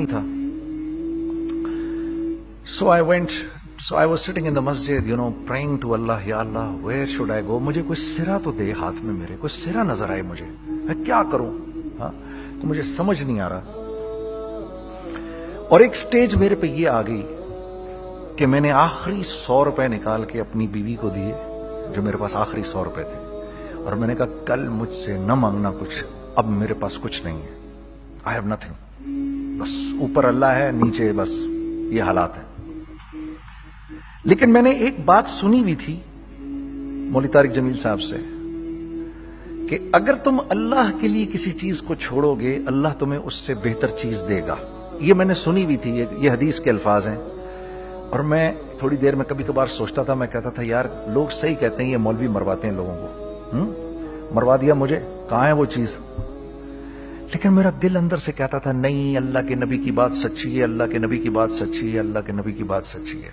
آدمی تھا. So I was sitting in the masjid, praying to Allah, Ya Allah, where should I go? مجھے کوئی سرا تو دے ہاتھ میں میرے, کوئی سرا نظر آئے مجھے, میں کیا کروں؟ تو مجھے سمجھ نہیں آ رہا. اور ایک سٹیج میرے پہ یہ آ گئی کہ میں نے آخری 100 روپے نکال کے اپنی بیوی کو دیے, جو میرے پاس آخری 100 روپے تھے, اور میں نے کہا کل مجھ سے نہ مانگنا کچھ, اب میرے پاس کچھ نہیں ہے, I have nothing, بس اوپر اللہ ہے, نیچے بس یہ حالات ہیں. لیکن میں نے ایک بات سنی بھی تھی مولوی طارق جمیل صاحب سے کہ اگر تم اللہ کے لیے کسی چیز کو چھوڑو گے, اللہ تمہیں اس سے بہتر چیز دے گا. یہ میں نے سنی بھی تھی, یہ حدیث کے الفاظ ہیں. اور میں تھوڑی دیر میں کبھی کبھار سوچتا تھا, میں کہتا تھا یار لوگ صحیح کہتے ہیں, یہ مولوی مرواتے ہیں لوگوں کو, مروا دیا مجھے, کہاں ہے وہ چیز؟ لیکن میرا دل اندر سے کہتا تھا نہیں, اللہ کے نبی کی بات سچی ہے, اللہ کے نبی کی بات سچی ہے, اللہ کے نبی کی بات سچی ہے.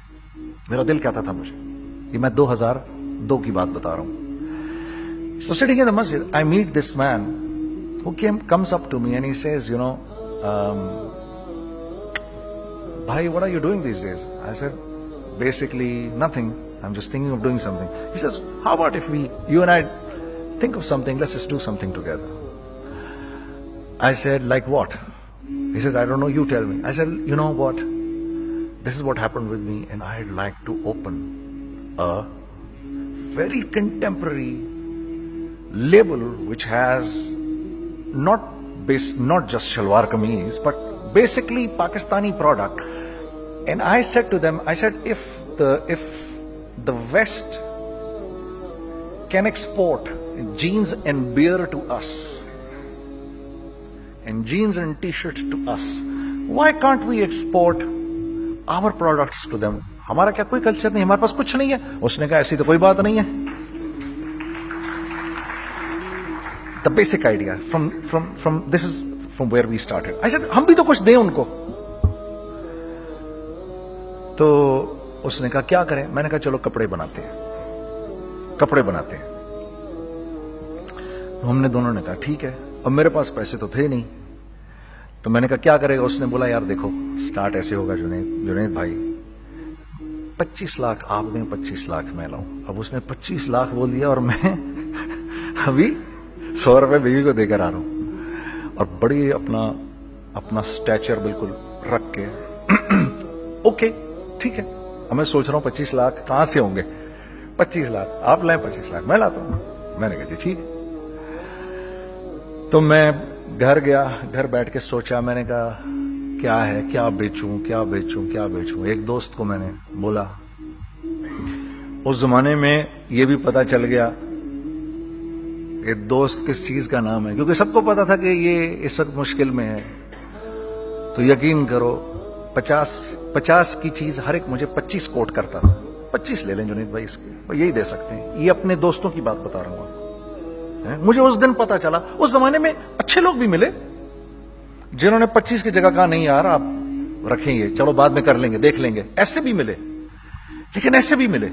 میرا دل کہتا تھا مجھے, یہ میں 2002 کی بات بتا رہا ہوں. So sitting in the masjid, I meet this man who comes up to me and he says, Bhai, what are you doing these days? I said, basically nothing. I'm just thinking of doing something. He says, how about if you and I think of something, let's just do something together. I said, like what? He says, I don't know, you tell me. I said, you know what? This is what happened with me, and I'd like to open a very contemporary label which has not just shalwar kameez, but basically Pakistani product. And I said to them, if the West can export jeans and beer to us, and jeans and t-shirts to us, why can't we export our products to them? ہمارا کیا کوئی culture نہیں, ہمارے پاس کچھ نہیں ہے. اس نے کہا ایسی تو کوئی بات نہیں ہے. The basic idea this is from where we started. I said, ہم بھی تو کچھ دیں ان کو. تو اس نے کہا کیا کریں؟ میں نے کہا چلو کپڑے بناتے ہیں. ہم نے دونوں نے کہا ٹھیک ہے. اب میرے پاس پیسے تو تھے نہیں, تو میں نے کہا کیا کرے گا؟ اس نے بولا یار دیکھو, سٹارٹ ایسے ہوگا جنید بھائی, 25 لاکھ آپ دیں, 25 لاکھ میں لاؤں. اب اس نے 25 لاکھ بول دیا, اور میں ابھی 100 روپے بیوی کو دے کر آ رہا ہوں, اور بڑی اپنا سٹیچر بالکل رکھ کے اوکے ٹھیک ہے. اب میں سوچ رہا ہوں 25 لاکھ کہاں سے ہوں گے؟ 25 لاکھ آپ لائیں, 25 لاکھ میں لاتا ہوں. میں نے کہا جی ٹھیک ہے. تو میں گھر گیا, گھر بیٹھ کے سوچا. میں نے کہا کیا بیچوں. ایک دوست کو میں نے بولا, اس زمانے میں یہ بھی پتا چل گیا کہ دوست کس چیز کا نام ہے, کیونکہ سب کو پتا تھا کہ یہ اس وقت مشکل میں ہے. تو یقین کرو 50 کی چیز ہر ایک مجھے 25 کوٹ کرتا تھا. 25 لے لیں جنید بھائی, اس کے یہی دے سکتے ہیں. یہ اپنے دوستوں کی بات بتا رہا ہوں. مجھے اس دن پتا چلا, اس زمانے میں اچھے لوگ بھی ملے جنہوں نے 25 کی جگہ کہا نہیں یار آپ رکھیں گے, چلو بعد میں کر لیں گے, دیکھ لیں گے. ایسے بھی ملے, لیکن ایسے بھی ملے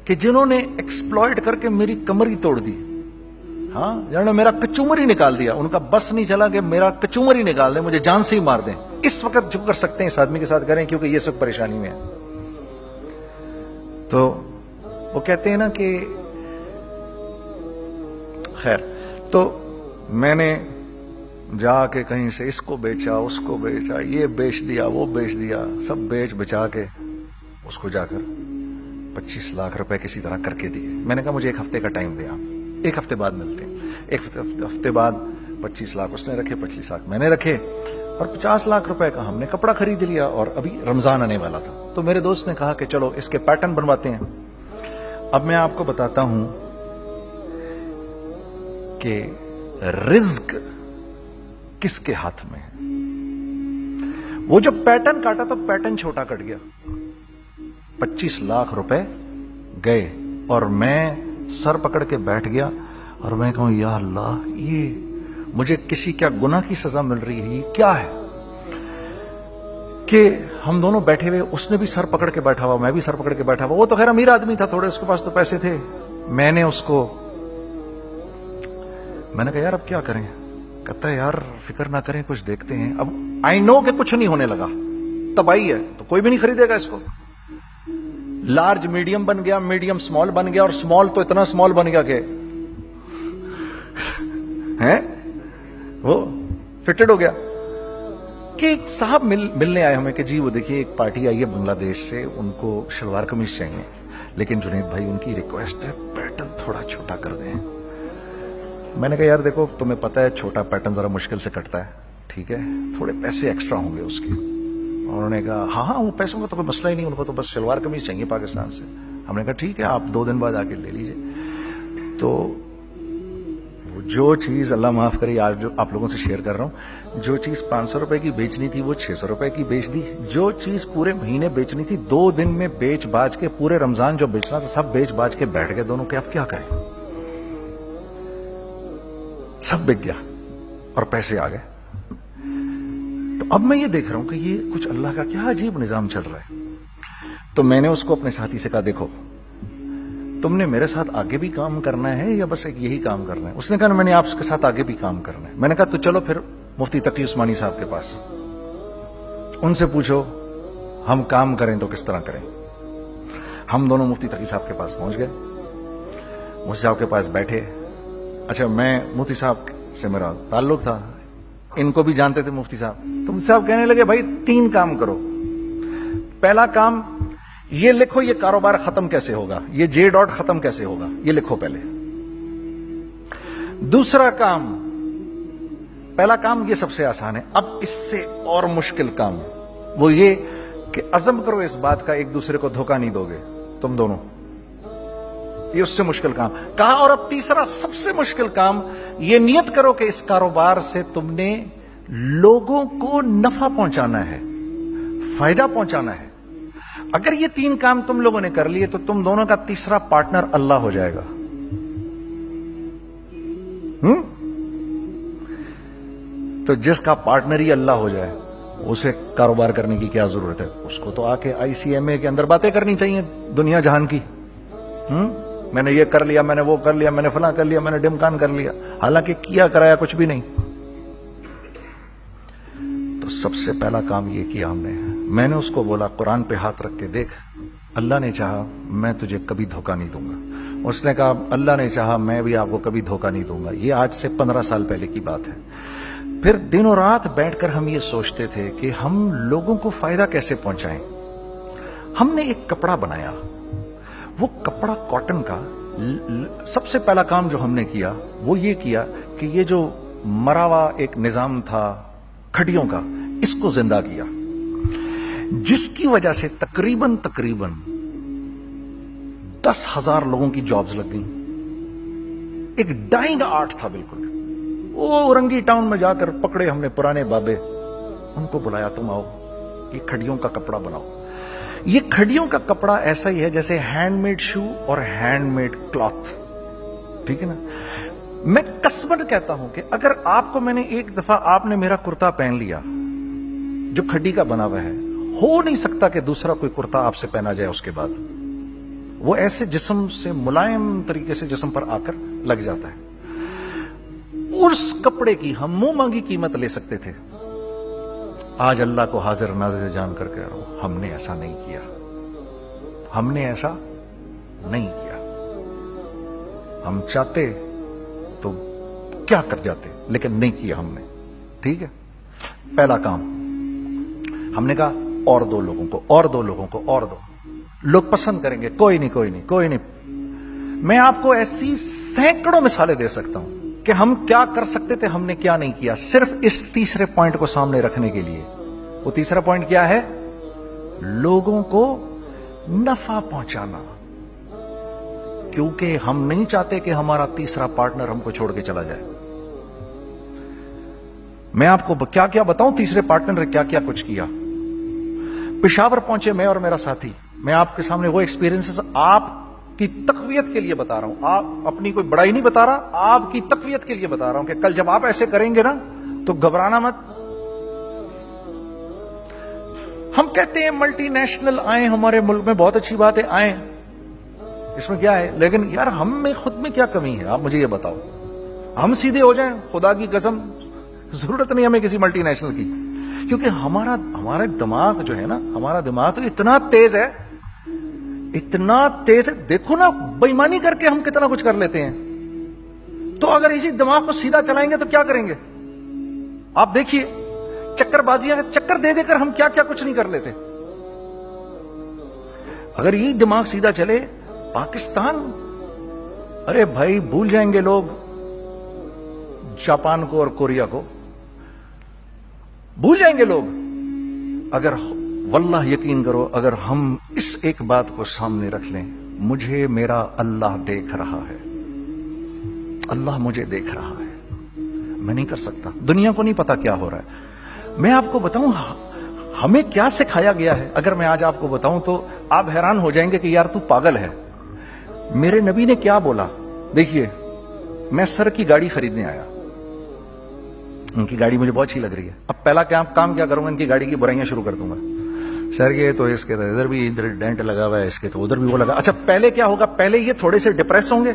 کہ جنہوں نے ایکسپلائٹ کر کے میری کمر ہی توڑ دی. جنہوں نے میرا کچومر ہی نکال دیا. ان کا بس نہیں چلا کہ میرا کچومر ہی نکال دیں, مجھے جان سے ہی مار دیں. اس وقت جو کر سکتے ہیں اس آدمی کے ساتھ کریں, کیونکہ یہ سب پریشانی میں ہے. تو وہ کہتے ہیں نا کہ خیر, تو میں نے جا کے کہیں سے اس کو بیچا, اس کو بیچا, یہ بیچ دیا, وہ بیچ دیا, سب بیچ بچا کے اس کو جا کر 25 لاکھ روپے کسی طرح کر کے دیے. میں نے کہا مجھے 1 ہفتے کا ٹائم دیا, 1 ہفتے بعد ملتے ہیں. 1 ہفتے بعد 25 لاکھ اس نے رکھے, 25 لاکھ میں نے رکھے, اور 50 لاکھ روپے کا ہم نے کپڑا خرید لیا. اور ابھی رمضان آنے والا تھا, تو میرے دوست نے کہا کہ چلو اس کے پیٹرن بنواتے ہیں. اب میں آپ کو بتاتا ہوں کہ رزق کس کے ہاتھ میں ہے. وہ جب پیٹرن کاٹا تو پیٹرن چھوٹا کٹ گیا, 25 لاکھ روپے گئے, اور میں سر پکڑ کے بیٹھ گیا. اور میں کہوں یا اللہ, یہ مجھے کسی کیا گناہ کی سزا مل رہی ہے, یہ کیا ہے کہ ہم دونوں بیٹھے ہوئے, اس نے بھی سر پکڑ کے بیٹھا ہوا, میں بھی سر پکڑ کے بیٹھا ہوا. وہ تو خیر امیر آدمی تھا تھوڑے, اس کے پاس تو پیسے تھے. میں نے اس کو میں نے کہا یار اب کیا کریں؟ کہتا ہے یار فکر نہ کریں, کچھ دیکھتے ہیں. اب आई नो कि कुछ नहीं होने लगा, तबाही है, तो कोई भी नहीं खरीदेगा इसको। लार्ज मीडियम बन गया, मीडियम स्मॉल बन गया, और स्मॉल तो इतना स्मॉल बन गया कि है वो फिटेड हो गया। कि एक साहब मिलने आए हमें कि जी वो देखिए एक पार्टी आई है बांग्लादेश से, उनको शलवार कमीज चाहिए, लेकिन जुनैद भाई उनकी रिक्वेस्ट है पैटर्न थोड़ा छोटा कर दें। मैंने कहा यार देखो तुम्हें पता है छोटा पैटर्न जरा मुश्किल से कटता है, ठीक है, थोड़े पैसे एक्स्ट्रा होंगे उसके। उन्होंने कहा हाँ हाँ वो पैसों का तो कोई मसला ही नहीं, उनको तो बस शलवार कमीज चाहिए पाकिस्तान से। हमने कहा ठीक है आप 2 दिन बाद आके ले लीजिए। तो जो चीज अल्लाह माफ करे आज जो आप लोगों से शेयर कर रहा हूं, जो चीज 500 रुपए की बेचनी थी वो 600 रुपए की बेच दी। जो चीज पूरे महीने बेचनी थी 2 दिन में बेच बाज के, पूरे रमजान जो बेचना था सब बेच बाज के बैठ गए दोनों के। अब क्या करें, सब बिक गया और पैसे आ गए। तो अब मैं ये देख रहा हूं कि ये कुछ अल्लाह का क्या अजीब निजाम चल रहा है। तो मैंने उसको अपने साथी से कहा देखो तुमने मेरे साथ आगे भी काम करना है या बस एक यही काम करना है। उसने कहा मैंने आपके साथ आगे भी काम करना है। मैंने कहा तो चलो फिर मुफ्ती तकी उस्मानी साहब के पास, उनसे पूछो हम काम करें तो किस तरह करें। हम दोनों मुफ्ती तकी साहब के पास पहुंच गए, मुफ्ती साहब के पास बैठे। अच्छा मैं मुफ्ती साहब से मेरा ताल्लुक था, इनको भी जानते थे मुफ्ती साहब। तो मुफ्ती साहब कहने लगे भाई 3 काम करो। पहला काम ये लिखो ये कारोबार खत्म कैसे होगा, ये जे डॉट खत्म कैसे होगा, ये लिखो पहले। दूसरा काम, पहला काम ये सबसे आसान है, अब इससे और मुश्किल काम वो ये कि अज़म करो इस बात का एक दूसरे को धोखा नहीं दोगे तुम दोनों, ये उससे मुश्किल काम कहा। और अब तीसरा सबसे मुश्किल काम, ये नियत करो कि इस कारोबार से तुमने लोगों को नफा पहुंचाना है, फायदा पहुंचाना है। अगर ये 3 काम तुम लोगों ने कर लिए तो तुम दोनों का तीसरा पार्टनर अल्लाह हो जाएगा। तो जिसका पार्टनर ही अल्लाह हो जाए उसे कारोबार करने की क्या जरूरत है, उसको तो आके ICMA के अंदर बातें करनी चाहिए दुनिया जहान की। मैंने ये कर लिया, मैंने वो कर लिया, मैंने फला कर लिया, मैंने डिमकान कर लिया, हालांकि किया कराया कुछ भी नहीं। तो सबसे पहला काम ये किया हमने, मैंने उसको बोला कुरान पे हाथ रख के देख, अल्लाह ने चाहा मैं तुझे कभी धोखा नहीं दूंगा। उसने कहा अल्लाह ने चाहा मैं भी आपको कभी धोखा नहीं दूंगा। ये आज से 15 साल पहले की बात है। फिर दिनों रात बैठकर हम ये सोचते थे कि हम लोगों को फायदा कैसे पहुंचाएं। हमने एक कपड़ा बनाया, वो कपड़ा कॉटन का। सबसे पहला काम जो हमने किया वो ये किया कि ये जो मरा हुआ एक निजाम था खड़ियों का, इसको जिंदा किया, जिसकी वजह से तकरीबन 10,000 लोगों की जॉब्स लग गई। एक डाइंग आर्ट था बिल्कुल। वो औरंगी टाउन में जाकर पकड़े हमने पुराने बाबे, उनको बुलाया तुम आओ ये खड़ियों का कपड़ा बनाओ। ये खड़ियों का कपड़ा ऐसा ही है जैसे हैंडमेड शू और हैंडमेड क्लॉथ, ठीक है ना। मैं कसमन कहता हूं कि अगर आपको मैंने एक दफा आपने मेरा कुर्ता पहन लिया जो खड्डी का बना हुआ है, हो नहीं सकता कि दूसरा कोई कुर्ता आपसे पहना जाए उसके बाद। वो ऐसे जिस्म से मुलायम तरीके से जिस्म पर आकर लग जाता है। उस कपड़े की हम मुंह मांगी कीमत ले सकते थे। आज अल्लाह को हाजिर नाजिर जान कर कह रहा हूं, हमने ऐसा नहीं किया, हमने ऐसा नहीं किया। हम चाहते तो क्या कर जाते, लेकिन नहीं किया हमने, ठीक है। पहला काम हमने कहा और 2 लोगों को, और 2 लोगों को, और 2 लोग पसंद करेंगे, कोई नहीं कोई नहीं कोई नहीं। मैं आपको ऐसी सैकड़ों मिसालें दे सकता हूं कि हम क्या कर सकते थे, हमने क्या नहीं किया, सिर्फ इस तीसरे पॉइंट को सामने रखने के लिए। वो तीसरा पॉइंट क्या है? लोगों को नफा पहुंचाना। क्योंकि हम नहीं चाहते कि हमारा तीसरा पार्टनर हमको छोड़ के चला जाए। मैं आपको क्या क्या बताऊं, तीसरे पार्टनर ने क्या क्या कुछ किया। पेशावर पहुंचे मैं और मेरा साथी, मैं आपके सामने वो एक्सपीरियंसेस आपकी तकवीयत के लिए बता रहा हूं, आप अपनी कोई बड़ाई नहीं बता रहा, आपकी तकवीयत के लिए बता रहा हूं कि कल जब आप ऐसे करेंगे ना तो घबराना मत। हम कहते हैं मल्टीनेशनल आए हमारे मुल्क में, बहुत अच्छी बात है, आए, इसमें क्या है, लेकिन यार हम में खुद में क्या कमी है, आप मुझे ये बताओ। हम सीधे हो जाएं, खुदा की कसम जरूरत नहीं हमें किसी मल्टीनेशनल की, کیونکہ ہمارا دماغ جو ہے نا، ہمارا دماغ تو اتنا تیز ہے، دیکھو نا بے ایمانی کر کے ہم کتنا کچھ کر لیتے ہیں. تو اگر اسی دماغ کو سیدھا چلائیں گے تو کیا کریں گے؟ آپ دیکھیے چکر بازیاں، چکر دے دے کر ہم کیا کیا کچھ نہیں کر لیتے. اگر یہی دماغ سیدھا چلے، پاکستان، ارے بھائی بھول جائیں گے لوگ جاپان کو اور کوریا کو، بھول جائیں گے لوگ. اگر واللہ یقین کرو، اگر ہم اس ایک بات کو سامنے رکھ لیں، مجھے میرا اللہ دیکھ رہا ہے، اللہ مجھے دیکھ رہا ہے، میں نہیں کر سکتا. دنیا کو نہیں پتا کیا ہو رہا ہے. میں آپ کو بتاؤں ہمیں کیا سکھایا گیا ہے. اگر میں آج آپ کو بتاؤں تو آپ حیران ہو جائیں گے کہ یار تو پاگل ہے. میرے نبی نے کیا بولا؟ دیکھیے، میں سر کی گاڑی خریدنے آیا، ان کی گاڑی مجھے بہت اچھی لگ رہی ہے. اب پہلا کام کیا کروں گا؟ ان کی گاڑی کی برائیاں شروع کر دوں گا. سر یہ تو اس کے تو ادھر بھی ڈینٹ لگا ہوا ہے، اس کے تو ادھر بھی وہ لگا. اچھا پہلے کیا ہوگا؟ پہلے یہ تھوڑے سے ڈپریس ہوں گے،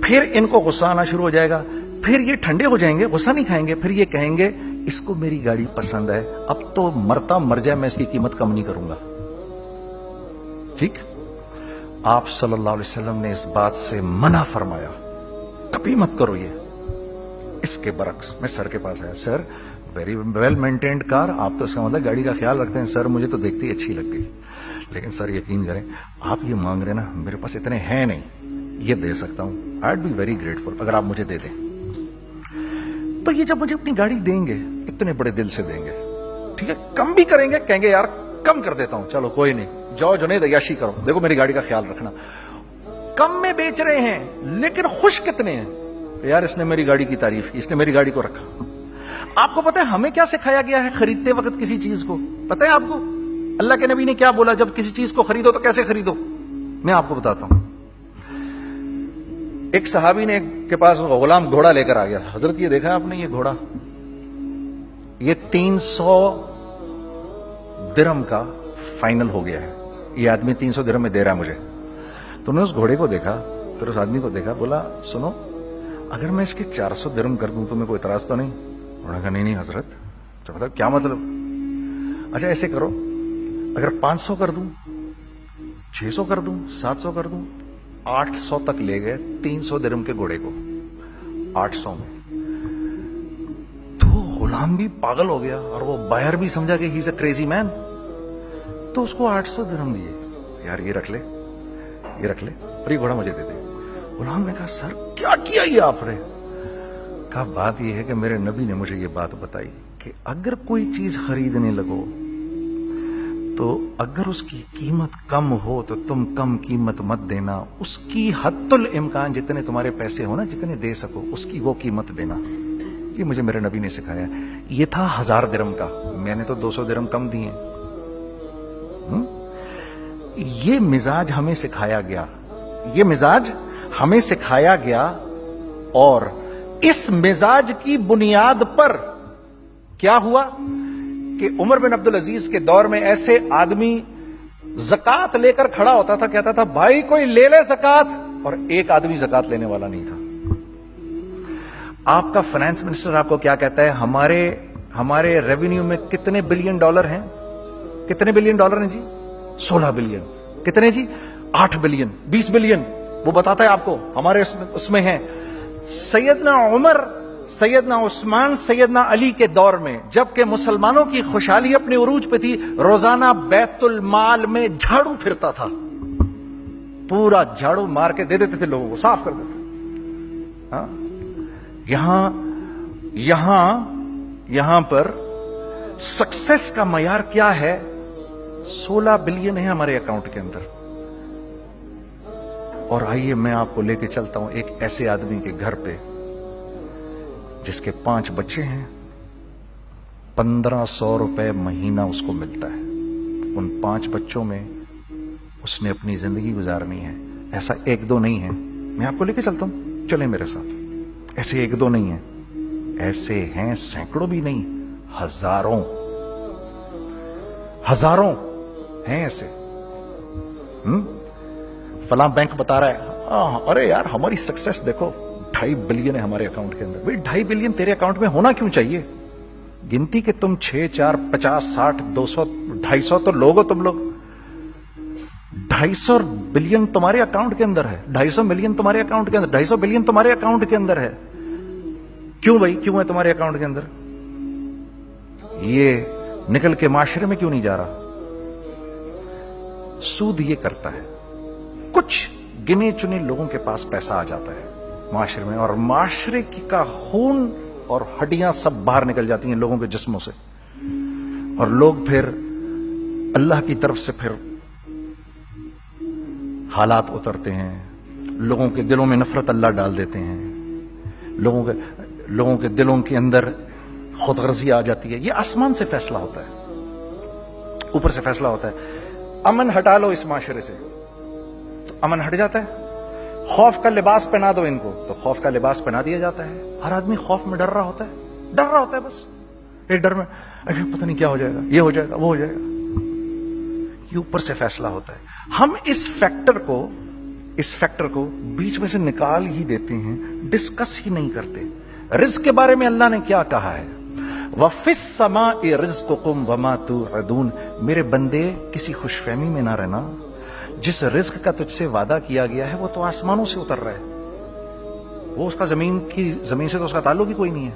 پھر ان کو غصہ آنا شروع ہو جائے گا، پھر یہ ٹھنڈے ہو جائیں گے، غصہ نہیں کھائیں گے، پھر یہ کہیں گے اس کو میری گاڑی پسند ہے، اب تو مرتا مر جائے میں اس کی قیمت کم نہیں کروں گا. ٹھیک؟ آپ صلی اللہ علیہ وسلم نے اس بات سے منع فرمایا، کبھی مت کرو یہ. اس کے برعکس میں سر کے پاس آیا، سر ویری ویل مینٹینڈ کار، آپ تو اس کا مطلب گاڑی کا خیال رکھتے ہیں. سر مجھے تو دیکھتی اچھی لگ گئی، لیکن سر یقین کریں آپ یہ مانگ رہے نا، میرے پاس اتنے ہیں نہیں، یہ دے سکتا ہوں. I would be very grateful اگر آپ مجھے دے دیں. تو یہ جب مجھے اپنی گاڑی دیں گے، اتنے بڑے دل سے دیں گے، ٹھیک ہے، کم بھی کریں گے، کہیں گے یار کم کر دیتا ہوں، چلو کوئی نہیں، جاؤ جنید عیاشی کرو، دیکھو میری گاڑی کا خیال رکھنا. کم میں بیچ رہے ہیں لیکن خوش کتنے ہیں، یار اس نے میری گاڑی کی تعریف کی، اس نے میری گاڑی کو رکھا. آپ کو پتہ ہے ہمیں کیا سکھایا گیا ہے خریدتے وقت کسی چیز کو؟ پتہ ہے آپ کو اللہ کے نبی نے کیا بولا؟ جب کسی چیز کو خریدو تو کیسے خریدو؟ میں آپ کو بتاتا ہوں. ایک صحابی نے کے پاس غلام گھوڑا لے کر آ گیا. حضرت یہ دیکھا آپ نے، یہ گھوڑا یہ 300 درہم کا فائنل ہو گیا ہے، یہ آدمی 300 درہم میں دے رہا ہے مجھے. تو نے اس گھوڑے کو دیکھا، پھر اس آدمی کو دیکھا، بولا سنو اگر میں اس کے 400 درہم کر دوں تو میں کوئی اعتراض تو نہیں؟ انہوں نے کہا نہیں حضرت. تو مطلب کیا مطلب؟ اچھا ایسے کرو، اگر 500 کر دوں، 600 کر دوں، 700 کر دوں. 800 تک لے گئے 300 درہم کے گھوڑے کو، 800 میں. تو غلام بھی پاگل ہو گیا اور وہ بائر بھی سمجھا کہ ہی از اے کریزی مین. تو اس کو 800 درہم دیے، یار یہ رکھ لے، یہ رکھ لے اور یہ گھوڑا مجھے دے دے. غلام نے کہا سر کیا کیا یہ آپ نے؟ کہا بات یہ ہے کہ میرے نبی نے مجھے یہ بات بتائی کہ اگر کوئی چیز خریدنے لگو تو اگر اس کی قیمت کم ہو تو تم کم قیمت مت دینا، اس کی حد الامکان جتنے تمہارے پیسے ہو نا، جتنے دے سکو اس کی وہ قیمت دینا. یہ مجھے میرے نبی نے سکھایا. یہ تھا 1000 درہم کا، میں نے تو 200 درہم کم دیے. یہ مزاج ہمیں سکھایا گیا، یہ مزاج ہمیں سکھایا گیا. اور اس مزاج کی بنیاد پر کیا ہوا کہ عمر بن عبدالعزیز کے دور میں ایسے آدمی زکات لے کر کھڑا ہوتا تھا، کہتا تھا بھائی کوئی لے لے زکات، اور ایک آدمی زکات لینے والا نہیں تھا. آپ کا فائنانس منسٹر آپ کو کیا کہتا ہے؟ ہمارے ریونیو میں کتنے بلین ڈالر ہیں؟ کتنے بلین ڈالر ہیں جی؟ 16 بلین. کتنے جی؟ 8 بلین، 20 بلین. وہ بتاتا ہے آپ کو ہمارے اس میں ہیں. سیدنا عمر، سیدنا عثمان، سیدنا علی کے دور میں جبکہ مسلمانوں کی خوشحالی اپنے عروج پہ تھی، روزانہ بیت المال میں جھاڑو پھرتا تھا، پورا جھاڑو مار کے دے دیتے تھے لوگوں کو، صاف کر دیتے. یہاں پر سکسیس کا معیار کیا ہے؟ 16 بلین ہے ہمارے اکاؤنٹ کے اندر. اور آئیے میں آپ کو لے کے چلتا ہوں ایک ایسے آدمی کے گھر پہ جس کے 5 بچے ہیں، 1500 روپے مہینہ اس کو ملتا ہے. ان 5 بچوں میں اس نے اپنی زندگی گزارنی ہے. ایسا 1-2 نہیں ہے، میں آپ کو لے کے چلتا ہوں، چلیں میرے ساتھ. ایسے 1-2 نہیں ہیں، ایسے ہیں سینکڑوں بھی نہیں، ہزاروں ہیں ایسے. فلاں بینک بتا رہا ہے ارے یار ہماری سکسیس دیکھو 2.5 بلین ہے ہمارے اکاؤنٹ کے اندر. بھائی 2.5 بلین تیرے اکاؤنٹ میں ہونا کیوں چاہیے؟ गिनती के तुम 6, 4, 50, 60, 200, 250 तो लोग हो तुम लोग। 250 बिलियन तुम्हारे अकाउंट के अंदर है, 250 मिलियन तुम्हारे अकाउंट के अंदर, 250 बिलियन तुम्हारे अकाउंट के अंदर है। क्यों भाई, क्यों है तुम्हारे अकाउंट के अंदर? ये निकल के माशरे में क्यों नहीं जा रहा? सूद ये करता है, कुछ गिने चुने लोगों के पास पैसा आ जाता है माशरे में, और माशरे का खून और हड्डियां सब बाहर निकल जाती हैं लोगों के जिस्मों से, और लोग फिर अल्लाह की तरफ से फिर हालात उतरते हैं, लोगों के दिलों में नफरत अल्लाह डाल देते हैं, लोगों के दिलों के अंदर खुदगर्जी आ जाती है। ये आसमान से फैसला होता है, ऊपर से फैसला होता है। अमन हटा लो इस माशरे से तो अमन हट जाता है। खौफ का लिबास पहना दो इनको तो खौफ का लिबास पहना दिया जाता है। हर आदमी खौफ में डर रहा होता है, डर रहा होता है बस एक डर में, अरे पता नहीं क्या हो जाएगा, ये हो जाएगा, वो हो जाएगा। ये ऊपर से फैसला होता है। हम इस फैक्टर को बीच में से निकाल ही देते हैं, डिस्कस ही नहीं करते। रिज्क के बारे में अल्लाह ने क्या कहा है? वफिस समाए रिज़्कुकुम वमा तुअदून, मेरे बंदे किसी खुशफहमी में ना रहना, जिस रिज्क का तुझसे वादा किया गया है वो तो आसमानों से उतर रहा है, वो उसका जमीन से तो उसका ताल्लुक ही कोई नहीं है।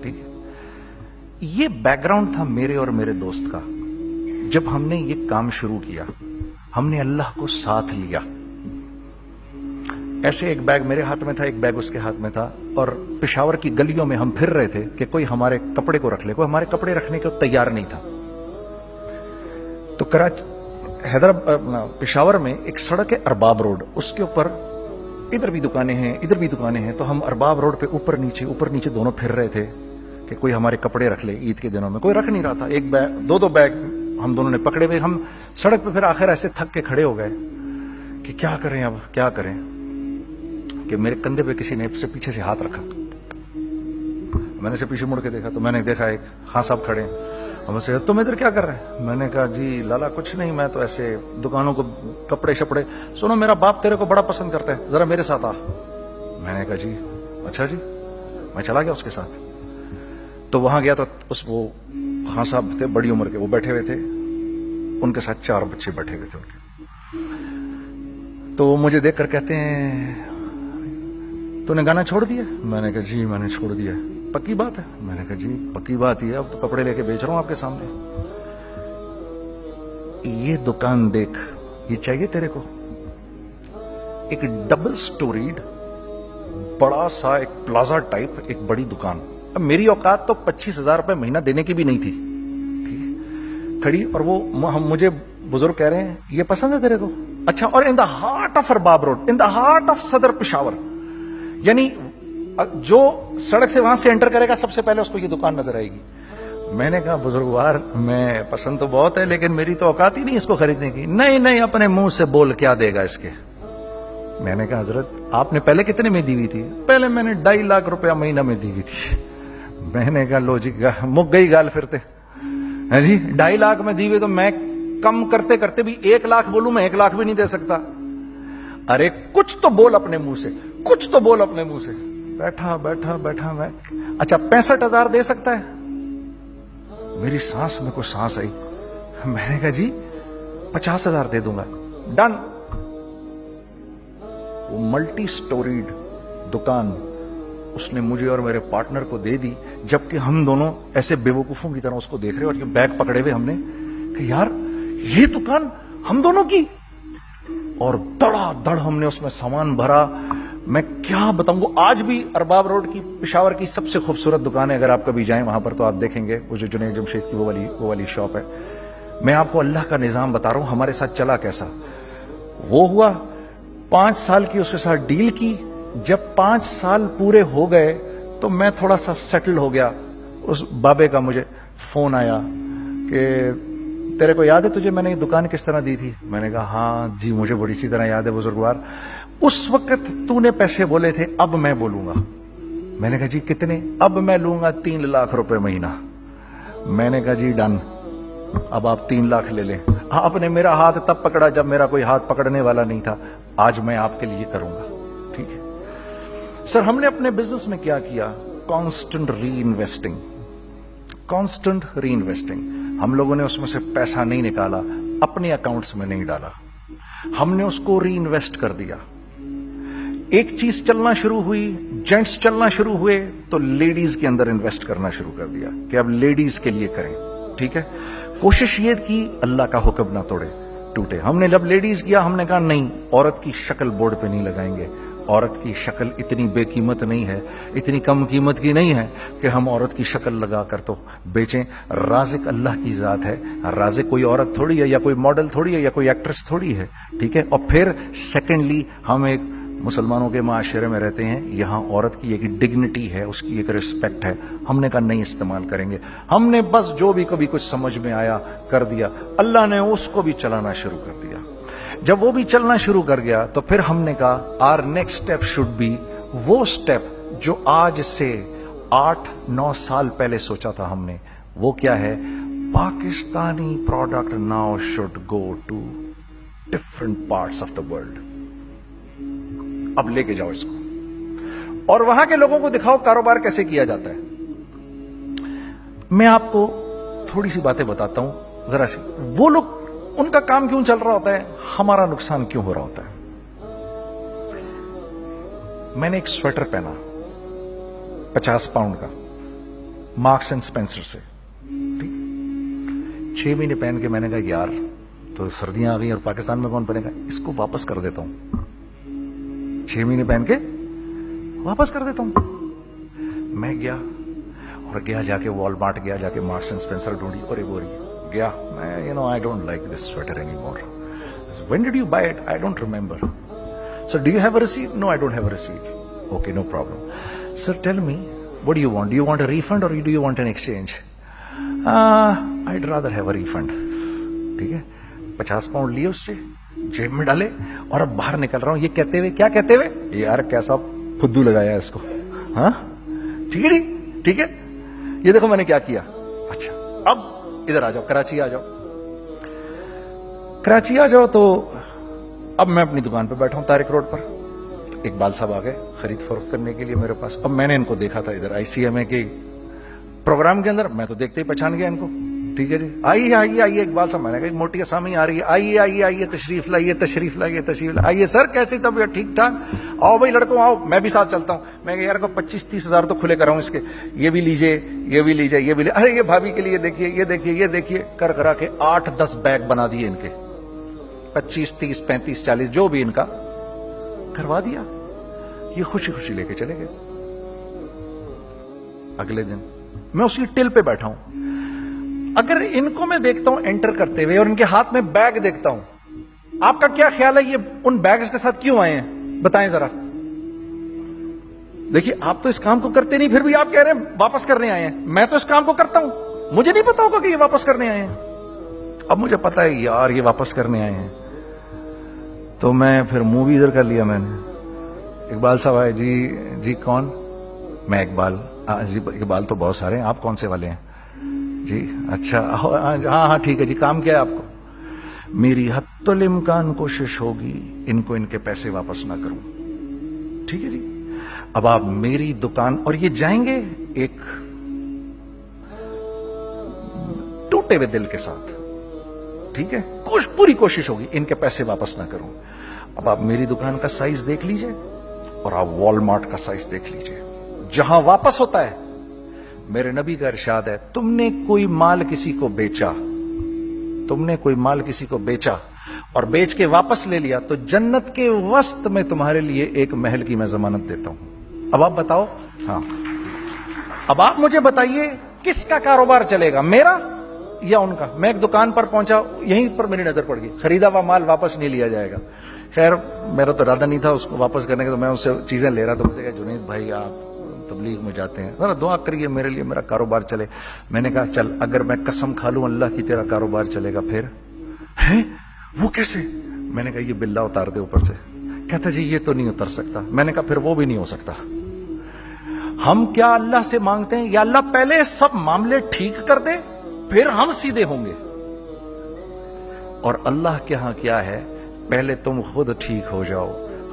ठीक है, ये बैकग्राउंड था मेरे और मेरे दोस्त का। जब हमने ये काम शुरू किया, हमने अल्लाह को साथ लिया। ऐसे एक बैग मेरे हाथ में था, एक बैग उसके हाथ में था, और पेशावर की गलियों में हम फिर रहे थे कि कोई हमारे कपड़े को रख ले। कोई हमारे कपड़े रखने को तैयार नहीं था। तो हैदराबाद पेशावर में एक सड़क है अरबाब रोड, उसके ऊपर इधर भी दुकानें हैं, इधर भी दुकानें हैं। तो हम अरबाब रोड पे ऊपर नीचे दोनों फिर रहे थे कि कोई हमारे कपड़े रख ले। ईद के दिनों में कोई रख नहीं रहा था। एक बैग, दो बैग हम दोनों ने पकड़े हुए। हम सड़क पे फिर आखिर ऐसे थक के खड़े हो गए कि क्या करें, अब क्या करें, कि मेरे कंधे पे किसी ने से पीछे से हाथ रखा। मैंने से पीछे मुड़ के देखा तो मैंने देखा एक खां साहब खड़े हैं। हमसे, तुम इधर क्या कर रहे हैं? मैंने कहा, जी लाला कुछ नहीं, मैं तो ऐसे दुकानों को कपड़े शपड़े। सुनो, मेरा बाप तेरे को बड़ा पसंद करता है, जरा मेरे साथ आ। मैंने कहा, जी अच्छा जी। मैं चला गया उसके साथ। तो वहां गया तो वो खां साहब थे, बड़ी उम्र के, वो बैठे हुए थे, उनके साथ 4 बच्चे बैठे हुए थे उनके। तो वो मुझे देखकर कहते हैं, तूने गाना छोड़ दिया? मैंने कहा, जी मैंने छोड़ दिया। पक्की बात है? मैंने कहा, जी पक्की बात ही है, अब तो कपड़े लेके बेच रहा हूं आपके सामने। ये दुकान देख, ये चाहिए तेरे को? एक डबल स्टोरीड बड़ा सा एक प्लाजा टाइप एक बड़ी दुकान। अब मेरी औकात तो 25,000 रुपए महीना देने की भी नहीं थी, खड़ी। और वो मुझे बुजुर्ग कह रहे हैं, ये पसंद है तेरे को? अच्छा, और in the heart of Arbab road, in the heart of सदर पेशावर, यानी जो सड़क से वहां से एंटर करेगा सबसे पहले उसको ये दुकान नजर आएगी। मैंने कहा, बुजुर्गवार, मैं पसंद तो बहुत है लेकिन मेरी तो औकात ही नहीं इसको खरीदने की। नहीं, अपने मुंह से बोल, क्या देगा इसके? मैंने कहा, हजरत आपने पहले कितने में दी हुई थी? पहले मैंने 2.5 लाख रुपया महीना में दी हुई थी। मैंने कहा, लो जी, मुक गई गाल फिरते है जी। 2.5 लाख में दी हुई तो मैं कम करते करते भी 1 लाख बोलूं, मैं 1 लाख भी नहीं दे सकता। अरे कुछ तो बोल अपने मुंह से, कुछ तो बोल अपने मुंह से। बैठा मैं, अच्छा 65,000 दे सकता है? मेरी सांस में कोई सांस आई। मैंने कहा, जी 50,000 दे दूंगा, डन। वो मल्टी स्टोरीड दुकान उसने मुझे और मेरे पार्टनर को दे दी, जबकि हम दोनों ऐसे बेवकूफों की तरह उसको देख रहे और ये बैग पकड़े हुए हमने कि यार ये दुकान हम दोनों की। और धड़ाधड़ हमने उसमें सामान भरा। मैं क्या बताऊं, आज भी अरबाब रोड की पेशावर की सबसे खूबसूरत दुकान है। अगर आप कभी जाएं वहां पर तो आप देखेंगे, वो जो जुनैद जमशेद की वो वाली शॉप है। मैं आपको अल्लाह का निजाम बता रहा हूं हमारे साथ चला कैसा। वो हुआ 5 साल की उसके साथ डील की। जब 5 साल पूरे हो गए तो मैं थोड़ा सा सेटल हो गया। उस बाबे का मुझे फोन आया कि तेरे को याद है तुझे मैंने ये दुकान किस तरह दी थी? मैंने कहा, हाँ जी मुझे बड़ी सी तरह याद है बुजुर्गवार, उस वक्त तूने पैसे बोले थे, अब मैं बोलूंगा। मैंने कहा, जी कितने? अब मैं लूंगा 3 लाख रुपए महीना। मैंने कहा, जी डन, अब आप 3 लाख ले लें। आपने मेरा हाथ तब पकड़ा जब मेरा कोई हाथ पकड़ने वाला नहीं था। आज मैं आपके लिए करूंगा, ठीक है। सर हमने अपने बिजनेस में क्या किया? कांस्टेंट री इन्वेस्टिंग, कॉन्स्टेंट री इन्वेस्टिंग। हम लोगों ने उसमें से पैसा नहीं निकाला, अपने अकाउंट्स में नहीं डाला, हमने उसको री इन्वेस्ट कर दिया। एक चीज चलना शुरू हुई, जेंट्स चलना शुरू हुए, तो लेडीज के अंदर इन्वेस्ट करना शुरू कर दिया कि अब लेडीज के लिए करें। ठीक है, कोशिश ये की अल्लाह का हुक्म ना तोड़े टूटे। हमने जब लेडीज किया, हमने कहा नहीं, औरत की शक्ल बोर्ड पे नहीं लगाएंगे, औरत की शक्ल इतनी बेकीमत नहीं है, इतनी कम कीमत की नहीं है कि हम औरत की शक्ल लगाकर तो बेचें। राज़िक अल्लाह की जात है, राज़िक कोई औरत थोड़ी है, या कोई मॉडल थोड़ी है, या कोई एक्ट्रेस थोड़ी है। ठीक है, और फिर सेकेंडली हम एक मुसलमानों के माशरे में रहते हैं, यहां औरत की एक डिग्निटी है, उसकी एक रिस्पेक्ट है। हमने कहा नहीं इस्तेमाल करेंगे, हमने बस जो भी कभी कुछ समझ में आया कर दिया। अल्लाह ने उसको भी चलाना शुरू कर दिया। जब वो भी चलना शुरू कर गया तो फिर हमने कहा our next step should be, वो स्टेप जो आज से 8-9 साल पहले सोचा था हमने, वो क्या है? Pakistani product now should go to different parts of the world. अब लेके जाओ इसको और वहां के लोगों को दिखाओ कारोबार कैसे किया जाता है। मैं आपको थोड़ी सी बातें बताता हूं जरा सी। वो लोग, उनका काम क्यों चल रहा होता है, हमारा नुकसान क्यों हो रहा होता है। मैंने एक स्वेटर पहना 50 पाउंड का, मार्क्स एंड स्पेंसर से। ठीक, 6 महीने पहन के मैंने कहा यार तो सर्दियां आ गई और पाकिस्तान में कौन पहनेगा, इसको वापस कर देता हूं। 6 महीने पहन के वापस कर देता हूं। मैं गया और जाके वॉलमार्ट गया, जाके मार्क्स एंड स्पेंसर ढूंढी और एक बोरी गया। मैं I don't like this sweater anymore. I said, when did you buy it? I don't remember. So do you have a receipt? No, I don't have a receipt. Okay, no problem. Sir, tell me, what do you want? Do you want a refund or do you want an exchange? I'd rather have a refund. ठीक है, 50 pound लिए उससे, जेब में डाले और अब बाहर निकल रहा हूं, ये कहते हुए, क्या कहते हुए, यार कैसा फुद्दू लगाया इसको। हाँ ठीक है जी, ठीक है, ये देखो मैंने क्या किया। अच्छा अब इधर आ जाओ, कराची आ जाओ, कराची आ जाओ। तो अब मैं अपनी दुकान पे बैठा हूं तारिक रोड पर। इकबाल साहब आ गए खरीद फरोख्त करने के लिए मेरे पास। अब मैंने इनको देखा था इधर ICMA के प्रोग्राम के अंदर, मैं तो देखते ही पहचान गया इनको। ठीक है जी, आइए आइए आइए इकबाल साहब, मैंने कहा मोटी असामी आ रही है, आइए आइए आइए, तशरीफ लाइए तशरीफ लाइए तशरीफ लाइए। आइए सर, कैसी तबीयत, ठीक ठाक, आओ भाई लड़कों आओ, मैं भी साथ चलता हूँ। मैं यार को 25-30 हजार तो खुले कराऊं इसके, ये भी लीजिए ये भी लीजिए ये भी लीजिए, अरे ये भाभी के लिए देखिए ये देखिए ये देखिए, कर करा के 8-10 बैग बना दिए इनके, 25, 30, 35, 40 जो भी इनका करवा दिया। ये खुशी खुशी लेके चले गए। अगले दिन मैं उसकी टिल पे बैठा हूं। अगर इनको मैं देखता हूं एंटर करते हुए और इनके हाथ में बैग देखता हूं, आपका क्या ख्याल है ये उन बैग्स के साथ क्यों आए हैं, बताएं जरा। देखिए आप तो इस काम को करते नहीं, फिर भी आप कह रहे हैं वापस करने आए हैं। मैं तो इस काम को करता हूं, मुझे नहीं पता होगा कि ये वापस करने आए हैं। अब मुझे पता है यार ये वापस करने आए हैं, तो मैं फिर मुंह भी इधर कर लिया मैंने। इकबाल साहब आए, जी कौन? मैं इकबाल। जी इकबाल तो बहुत सारे हैं, आप कौन से वाले हैं जी? अच्छा हाँ हाँ ठीक है जी, काम क्या है आपको? मेरी हत्तुल इम्कान कोशिश होगी इनको इनके पैसे वापस ना करूं। ठीक है जी, अब आप मेरी दुकान, और ये जाएंगे एक टूटे हुए दिल के साथ। ठीक है, पूरी कोशिश होगी इनके पैसे वापस ना करूं। अब आप मेरी दुकान का साइज देख लीजिए और आप वॉलमार्ट का साइज देख लीजिए, जहां वापस होता है। मेरे नबी का इरशाद है, तुमने कोई माल किसी को बेचा, तुमने कोई माल किसी को बेचा और बेच के वापस ले लिया, तो जन्नत के वस्त में तुम्हारे लिए एक महल की मैं जमानत देता हूं। अब आप बताओ, हाँ अब आप मुझे बताइए किसका कारोबार चलेगा, मेरा या उनका? मैं एक दुकान पर पहुंचा, यहीं पर मेरी नजर पड़ गई, खरीदा हुआ माल वापस नहीं लिया जाएगा। खैर मेरा तो इरादा नहीं था उसको वापस करने का, तो मैं उससे चीजें ले रहा था। मुझे कहा जुनैद भाई आप तबलीग में जाते हैं, जरा दुआ करिए मेरे लिए, मेरा कारोबार चले। मैंने कहा चल, अगर मैं कसम खा लूं अल्लाह की तेरा कारोबार चलेगा फिर? है वो कैसे? मैंने कहा ये बिल्ला उतार दे ऊपर से। कहता जी ये तो नहीं उतर सकता। मैंने कहा फिर वो भी नहीं हो सकता। हम क्या अल्लाह से मांगते हैं, या अल्लाह पहले सब मामले ठीक कर दे फिर हम सीधे होंगे। और अल्लाह के यहां क्या है, पहले तुम खुद ठीक हो जाओ,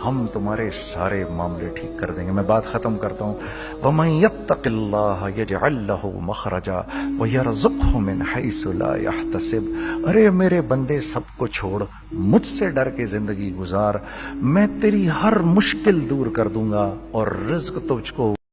ہم تمہارے سارے معاملے ٹھیک کر دیں گے. میں بات ختم کرتا ہوں. وَمَن يَتَّقِ اللَّهَ يَجْعَل لَّهُ مَخْرَجًا وَيَرْزُقْهُ مِنْ حَيْثُ لَا يَحْتَسِبُ. ارے میرے بندے سب کو چھوڑ, مجھ سے ڈر کے زندگی گزار, میں تیری ہر مشکل دور کر دوں گا اور رزق تجھ کو